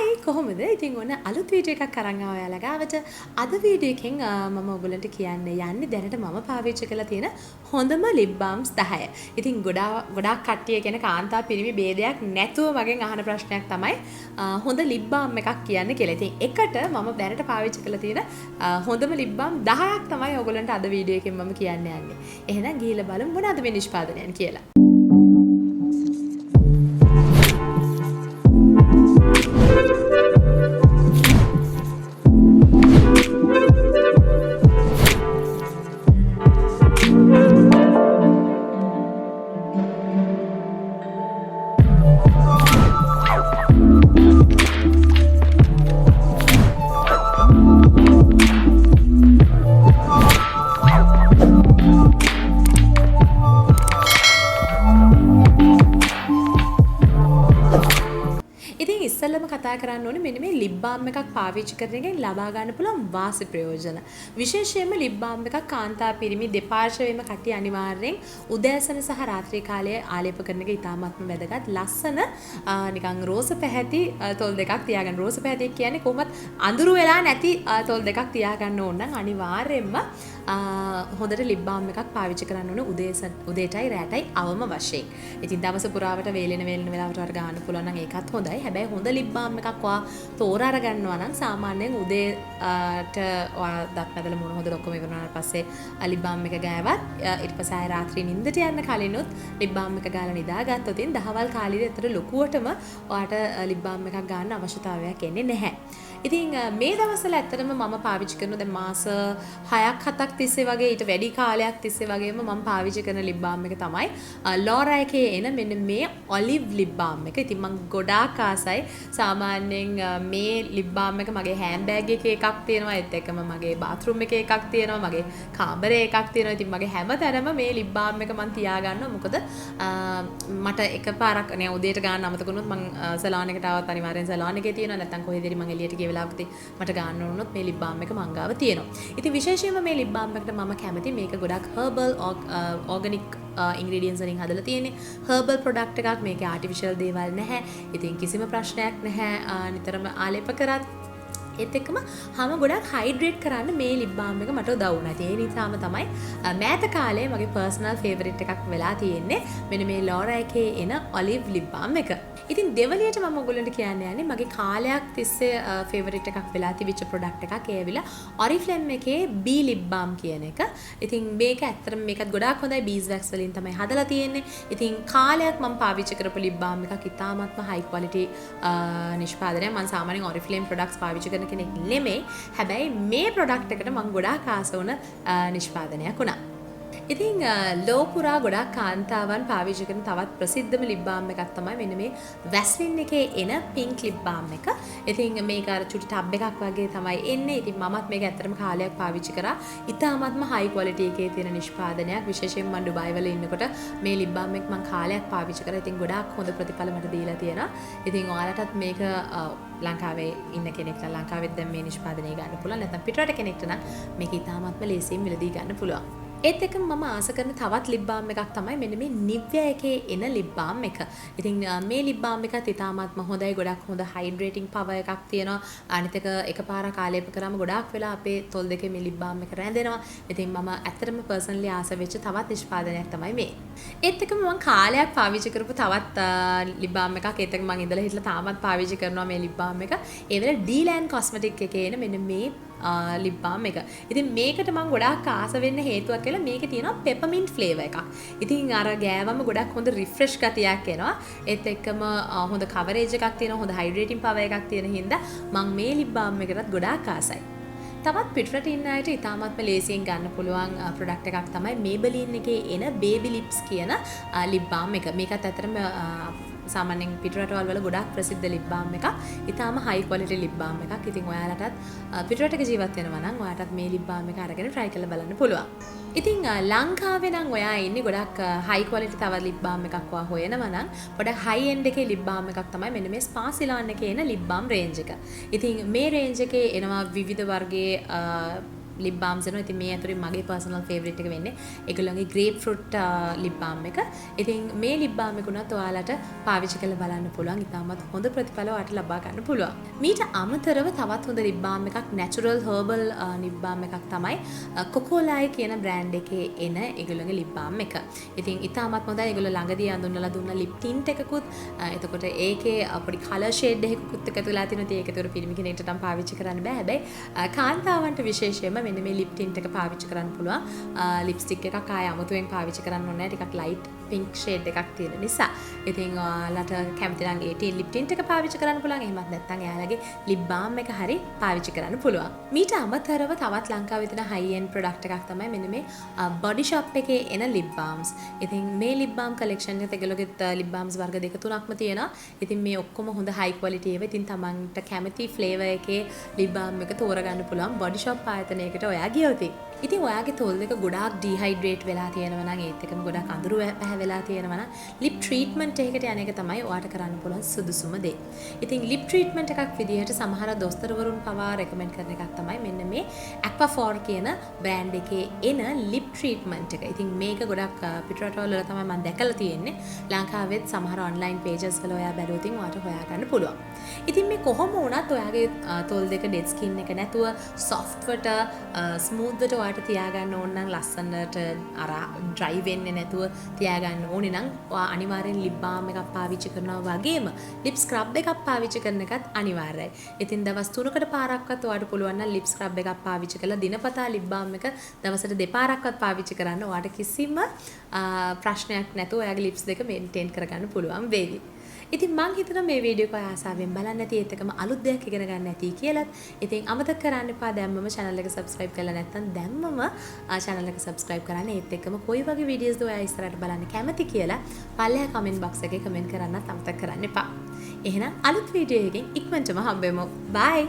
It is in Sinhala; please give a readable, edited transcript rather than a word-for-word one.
හයි කොහොමද? ඉතින් ඔන්න අලුත් වීඩියෝ එකක් අරන් ආවා ඔයාලා ගාවට. අද වීඩියෝ එකෙන් මම ඔයගලන්ට කියන්න යන්නේ දැනට මම පාවිච්චි කරලා තියෙන හොඳම lip balms 10. ඉතින් ගොඩාක් කට්ටිය කියන කාන්තා පිරිමි ભેදයක් නැතුව මගෙන් අහන ප්‍රශ්නයක් තමයි හොඳ lip balm එකක් කියන්න කියලා. ඉතින් එකට මම දැනට පාවිච්චි කරලා තියෙන හොඳම lip balm 10ක් තමයි ඔයගලන්ට අද වීඩියෝ එකෙන් මම කියන්න යන්නේ. එහෙනම් ගිහිල්ලා බලමු මොනවද මේ නිෂ්පාදනයන් කියලා. ඉතින් ඉස්සෙල්ලම කතා කරන්න ඕනේ මෙන්න මේ lip balm එකක් පාවිච්චි කරන එකෙන් ලබා ගන්න පුළුවන් වාසි ප්‍රයෝජන. විශේෂයෙන්ම lip balm එකක් කාන්තා පිරිමි දෙපාර්ශ්වයෙන්ම කටි අනිවාර්යෙන් උදෑසන සහ රාත්‍රී කාලයේ ආලේප කරන එක ඉතාමත්ම වැදගත්. ලස්සන නිකන් රෝස පැහැති තොල් දෙකක් තියාගන්න. රෝස පැහැති කියන්නේ කොහොමත් අඳුරු වෙලා නැති තොල් දෙකක් තියාගන්න ඕන නම් අනිවාර්යෙන්ම හොඳට lip balm එකක් පාවිච්චි කරන්න ඕනේ උදේටයි රැටයි අවම වශයෙන්. ඉතින් දවස පුරාවට වේලෙන වෙලාවට වර ගන්න පුළුවන් නම් ඒකත් හොඳයි. හැබැයි හොඳ lip balm එකක් ඔයා තෝරා අරගන්නවා නම් සාමාන්‍යයෙන් උදේට ඔයා දත් මැදලා මුණ හොදලා ඔක්කොම ඉවරනාට පස්සේ lip balm එක ගෑවත් ඊට පස්සේ ආය රාත්‍රී නිින්දට යන්න කලිනුත් lip balm එක ගාලා නිදාගත්තොත් ඉතින් දහවල් කාලෙදී ඇතර ලොකුවටම ඔයාට lip balm එකක් ගන්න අවශ්‍යතාවයක් එන්නේ නැහැ. ඉතින් මේ දවස්වල ඇත්තටම මම පාවිච්චි කරන දැන් මාස 6ක් 7ක් තිස්සේ වගේ ඊට වැඩි කාලයක් තිස්සේ වගේම මම පාවිච්චි කරන lip balm එක තමයි Laura එකේ එන මෙන්න මේ olive lip balm එක. ඉතින් මම ගොඩාක් ආසයි. සාමාන්‍යයෙන් මේ lip balm එක මගේ handbag එකේ එකක් තියෙනවා. ඒත් එක්කම මගේ bathroom එකේ එකක් තියෙනවා. මගේ කාමරේ එකක් තියෙනවා. ඉතින් මගේ හැමතැනම මේ lip balm එක මම තියාගන්නවා. මොකද මට එකපාරක් නේ උදේට ගන්න අමතක වුණොත් මම සලෝන් එකට ආවත් අනිවාර්යෙන් සලෝන් එකේ තියෙනවා. නැත්නම් කොහෙද මම එළියට ගිය වෙලාවකදී මට ගන්න ඕනොත් මේ lip balm එක මං ගාව තියෙනවා. ඉතින් විශේෂයෙන්ම මේ lip balm එකට මම කැමති මේක ගොඩක් herbal organic ingredients වලින් හදලා තියෙන්නේ. herbal product එකක්. මේකේ artificial දේවල් නැහැ. ඉතින් කිසිම ප්‍රශ්නයක් නැහැ. නිතරම ආලේප කරත් ඒත් එක්කම හැම ගොඩක් හයිඩ්‍රේට් කරන්න මේ lip balm එක මට උදව් වුණා. ඒ නිසාම තමයි මෑත කාලේ මගේ personal favorite එකක් වෙලා තියෙන්නේ මෙන්න මේ Laura එකේ එන olive lip balm එක. ඉතින් දෙවලියට මම ඔයගොල්ලන්ට කියන්න යන්නේ මගේ කාලයක් තිස්සේ favorite එකක් වෙලා තිබිච්ච product එකක්. ඒ ඇවිල්ලා Oriflame එකේ bee lip balm කියන එක. ඉතින් මේක ඇත්තටම මේකත් ගොඩාක් හොඳයි. beeswax වලින් තමයි හදලා තියෙන්නේ. ඉතින් කාලයක් මම පාවිච්චි කරපු lip balm එකක් ඉතාමත්ම high quality නිෂ්පාදනයක්. මම සාමාන්‍යයෙන් Oriflame products පාවිච්චි කරන කෙනෙක් නෙමෙයි. හැබැයි මේ product එකට මම ගොඩාක් ආස වුණ නිෂ්පාදනයක් වුණා. ඉතින් ලෝපුරා ගොඩාක් කාන්තාවන් පාවිච්චි කරන තවත් ප්‍රසිද්ධම lip balm එකක් තමයි මෙන්න මේ Vaseline එකේ එන pink lip balm එක. ඉතින් මේක අර චුටි ටබ් එකක් වගේ තමයි එන්නේ. ඉතින් මමත් මේක ඇත්තටම කාලයක් පාවිච්චි කරා. ඉතාමත්ම high quality එකේ තියෙන නිෂ්පාදනයක්. විශේෂයෙන් මම ඩුබායි වල ඉන්නකොට මේ lip balm එක මම කාලයක් පාවිච්චි කරා. ඉතින් ගොඩාක් හොඳ ප්‍රතිඵල මට දීලා තියෙනවා. ඉතින් ඔයාලටත් මේක ලංකාවේ ඉන්න කෙනෙක්ට ලංකාවෙත් දැන් මේ නිෂ්පාදනය ගන්න පුළුවන්. නැත්නම් පිටරට කෙනෙක්ට නම් මේක ඉතාමත්ම ලේසියෙන් මිලදී ගන්න පුළුවන්. ඒත් එක්කම මම ආස කරන තවත් lip balm එකක් තමයි මෙන්න මේ Nivea එකේ එන lip balm එක. ඉතින් මේ lip balm එකත් ඉතාමත්ම හොඳයි. ගොඩක් හොඳ hydrating power එකක් තියෙනවා. අනිත් එක එකපාරක් ආලේප කරාම ගොඩාක් වෙලා අපේ තොල් දෙකේ මේ lip balm එක රැඳෙනවා. ඉතින් මම ඇත්තටම personally ආස වෙච්ච තවත් නිෂ්පාදනයක් තමයි මේ. ඒත් එක්කම මම කාලයක් පාවිච්චි කරපු තවත් lip balm එකක්. ඒත් එක්ක මම ඉඳලා හිටලා තාමත් පාවිච්චි කරනවා මේ lip balm එක. ඒ වෙලාවේ D-Land Cosmetic එකේ එන මෙන්න මේ lip balm එක. ඉතින් මේකට මම ගොඩාක් ආස වෙන්න හේතුවක් කියලා මේකේ තියෙනවා peppermint flavor එකක්. ඉතින් අර ගෑවම ගොඩක් හොඳ refresh ගතියක් එනවා. ඒත් එක්කම හොඳ coverage එකක් තියෙනවා. හොඳ hydrating power එකක් තියෙන හින්දා මම මේ lip balm එකටත් ගොඩාක් ආසයි. තවත් පිටරට ඉන්න අයට ඉතාමත්ම ලේසියෙන් ගන්න පුළුවන් product එකක් තමයි Maybelline එකේ එන baby lips කියන lip balm එක. මේකත් ඇත්තටම සාමාන්‍යයෙන් පිටරටවල් වල ගොඩාක් ප්‍රසිද්ධ lip balm එකක්. ඊටාම high quality lip balm එකක්. ඉතින් ඔයාලටත් පිටරටක ජීවත් වෙනවා නම් ඔයාලටත් මේ lip balm එක අරගෙන try කරලා බලන්න පුළුවන්. ඉතින් ලංකාවේ නම් ඔයා ඉන්නේ ගොඩක් high quality තව lip balm එකක් ඔයා හොයනවා නම් පොඩක් high end එකේ lip balm එකක් තමයි මෙන්න මේ Spa Ceylon එකේ එන lip balm range එක. ඉතින් මේ range එකේ එනවා විවිධ වර්ගයේ lip balms එනවා. ඉතින් මේ අතරින් මගේ personal favorite එක වෙන්නේ ඒගොල්ලන්ගේ grapefruit lip balm එක. ඉතින් මේ lip balm එක උනත් ඔයාලට පාවිච්චි කරලා බලන්න පුළුවන්. ඉතාමත් හොඳ ප්‍රතිඵල ඔයාලට ලබා ගන්න පුළුවන්. මීට අමතරව තවත් හොඳ lip balm එකක් natural herbal lip balm එකක් තමයි Coccolai කියන brand එකේ එන ඒගොල්ලන්ගේ lip balm එක. ඉතින් ඉතාමත් හොඳයි. ඒගොල්ලෝ ළඟදී අඳුන්වලා දුන්න lip tint එකකුත් එතකොට ඒකේ පොඩි color shade එකකුත් එකතු වෙලා තිනවා. ඉතින් ඒකතර පිරිමි කෙනෙක්ට නම් පාවිච්චි කරන්න බෑ. හැබැයි කාන්තාවන්ට විශේෂයෙන්ම මෙන්න මේ lip tint එක පාවිච්චි කරන්න පුළුවන්. lipstick එකක් ආය අමුතුවෙන් පාවිච්චි කරන්න ඕනේ නැහැ. ටිකක් light pink shade එකක් තියෙන නිසා. ඉතින් ඔයාලට කැමති නම් ඒ lip tint එක පාවිච්චි කරන්න පුළුවන්. එහෙමත් නැත්නම් එයාලගේ lip balm එක හරි පාවිච්චි කරන්න පුළුවන්. මීට අමතරව තවත් ලංකාවේ තියෙන high end product එකක් තමයි මෙන්න මේ body shop එකේ එන lip balms. ඉතින් මේ lip balm collection එකත් ඒගොල්ලෝගේ lip balms වර්ග දෙක තුනක්ම තියෙනවා. ඉතින් මේ ඔක්කොම හොඳ high quality ඒවා. ඉතින් තමන්ට කැමති flavour එකේ lip balm එක තෝරගන්න පුළුවන් body shop ආයතනයකට ඔයා ගියොත්. ඉතින් ඔයාගේ තොල් දෙක ගොඩාක් dehydrate වෙලා තියෙනවා නම් ඒත් එකම ගොඩාක් අඳුරු පැහැවෙලා තියෙනවා නම් lip treatment එකකට යන එක තමයි ඔයාට කරන්න පුළුවන් සුදුසුම දේ. ඉතින් lip treatment එකක් විදිහට සමහර දොස්තරවරුන් පවා recommend කරන එකක් තමයි මෙන්න මේ Aquaphor කියන brand එකේ එන lip treatment එක. ඉතින් මේක ගොඩක් පිටරටවල වල තමයි මම දැකලා තියෙන්නේ. ලංකාවෙත් සමහර online pages වල ඔයා බැලුවොත් ඔයාට හොයාගන්න පුළුවන්. ඉතින් මේ කොහොම වුණත් ඔයාගේ තොල් දෙක dead skin එක නැතුව soft වට smooth වට ඔයාට තියාගන්න ඕන නම් ලස්සනට අර dry වෙන්නේ නැතුව තියාගන්න ඕනේ නම් ඔයා අනිවාර්යෙන් lip balm එකක් පාවිච්චි කරනවා වගේම lip scrub එකක් පාවිච්චි කරන එකත් අනිවාර්යයි. ඉතින් දවස් 3කට පාරක්වත් ඔයාට පුළුවන් නම් lip scrub එකක් පාවිච්චි කරලා දිනපතා lip balm එක දවසට දෙපාරක්වත් පාවිච්චි කරන්න ඔයාට කිසිම ප්‍රශ්නයක් නැතුව ඔයාගේ lips දෙක maintain කරගන්න පුළුවන් වේවි. ඉතින් මං හිතනවා මේ වීඩියෝ එක ආසාවෙන් බලන්න ඇති ඒත් එකම අලුත් දෙයක් ඉගෙන ගන්න ඇති කියලාත්. ඉතින් අමතක කරන්න එපා දැම්මම channel එක subscribe කරලා නැත්නම් දැම්මම channel එක subscribe කරන්න. ඒත් එක්කම කොයි වගේ videos ද ඔයා ඉස්සරහට බලන්න කැමති කියලා පල්ලෙහා comment box එකේ comment කරන්නත් අමතක කරන්න එපා. එහෙනම් අලුත් වීඩියෝ එකකින් ඉක්මනටම හම්බෙමු. bye.